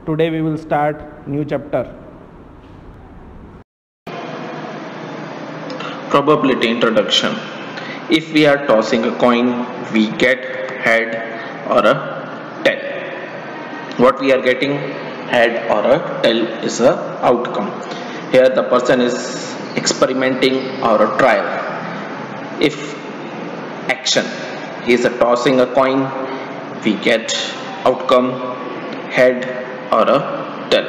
Today we will start new chapter. Probability introduction. If we are tossing a coin, we get head or a tail. What we are getting, head or a tail, is a outcome. Here the person is experimenting or a trial. If action, he is tossing a coin, we get outcome head or a tail.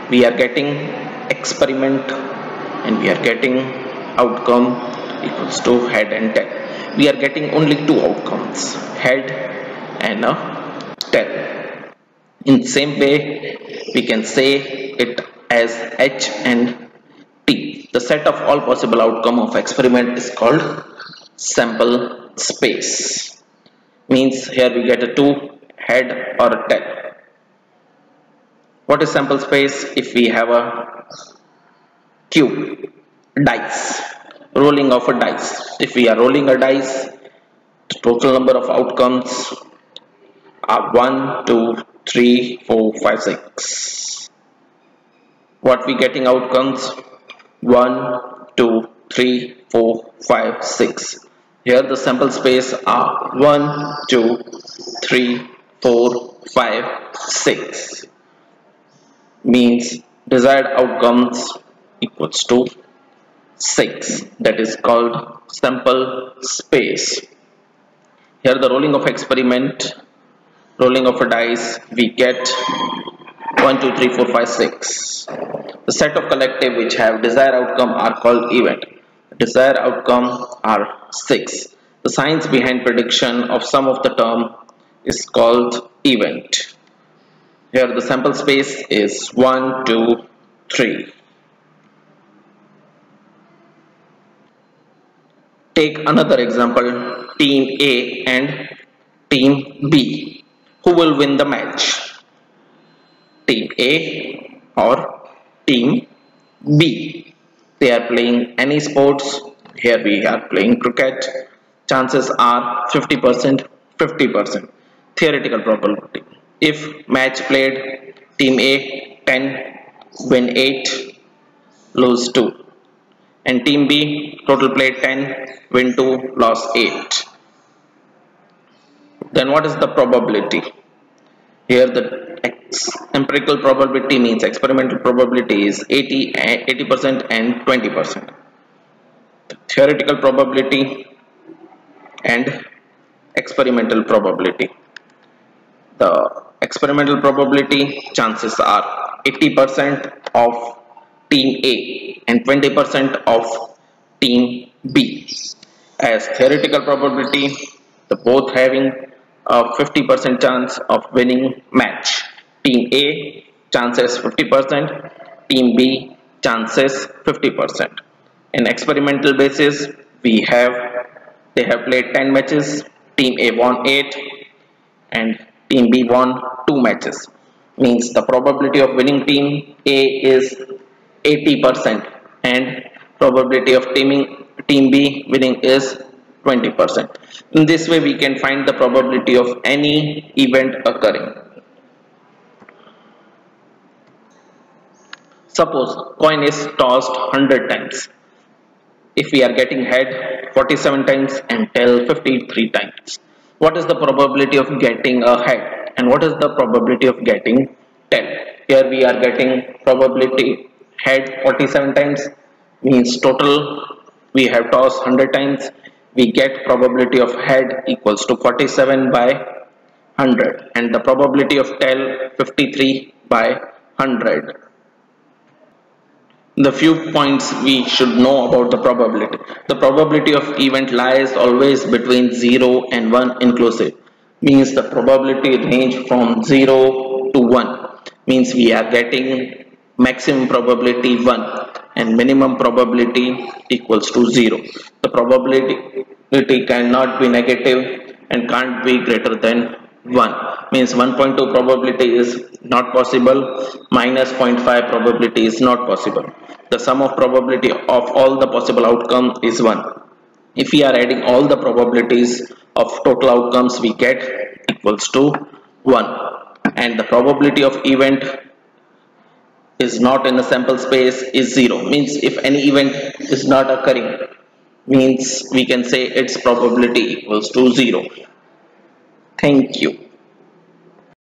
We are getting experiment and we are getting outcome equals to head and tail. We are getting only two outcomes, head and a tail. In same way, we can say it as H and T. The set of all possible outcome of experiment is called sample space. Means here we get a two, head or a tail. What is sample space? If we have a cube, dice, rolling of a dice. If we are rolling a dice, the total number of outcomes are 1, 2, 3, 4, 5, 6. What we getting outcomes? 1, 2, 3, 4, 5, 6. Here the sample space are 1, 2, 3, 4, 5, 6. Means desired outcomes equals to 6. That is called sample space. Here the rolling of experiment, rolling of a dice, we get 1, 2, 3, 4, 5, 6. The set of collective which have desired outcome are called event. Desired outcome are 6. The science behind prediction of some of the term is called event. Here the sample space is 1, 2, 3. Take another example, team A and team B. Who will win the match? Team A or team B? They are playing any sports. Here we are playing cricket. Chances are 50%, 50%. Theoretical probability. If match played, team A 10, win 8, lose 2. And team B, total played 10, win 2, loss 8. Then what is the probability? Here the empirical probability means experimental probability is 80% and 20%. Theoretical probability and experimental probability. The experimental probability chances are 80% of team A and 20% of team B. As theoretical probability, the both having a 50% chance of winning match. Team A chances 50%, team B chances 50%. In experimental basis, they have played 10 matches, team A won 8 and team B won 2 matches. Means the probability of winning team A is 80% and probability of team B winning is 20%. In this way we can find the probability of any event occurring. Suppose coin is tossed 100 times. If we are getting head 47 times and tail 53 times. What is the probability of getting a head and what is the probability of getting tail? Here we are getting probability head 47 times, means total we have tossed 100 times. We get probability of head equals to 47 by 100 and the probability of tail 53 by 100. The few points we should know about the probability. The probability of event lies always between 0 and 1 inclusive. Means the probability range from 0 to 1. Means we are getting maximum probability 1 and minimum probability equals to 0. The probability cannot be negative and can't be greater than 1. Means 1.2 probability is not possible, minus 0.5 probability is not possible. The sum of probability of all the possible outcome is 1. If we are adding all the probabilities of total outcomes we get equals to 1. and the probability of event is not in a sample space is 0. Means if any event is not occurring, means we can say its probability equals to 0. Thank you.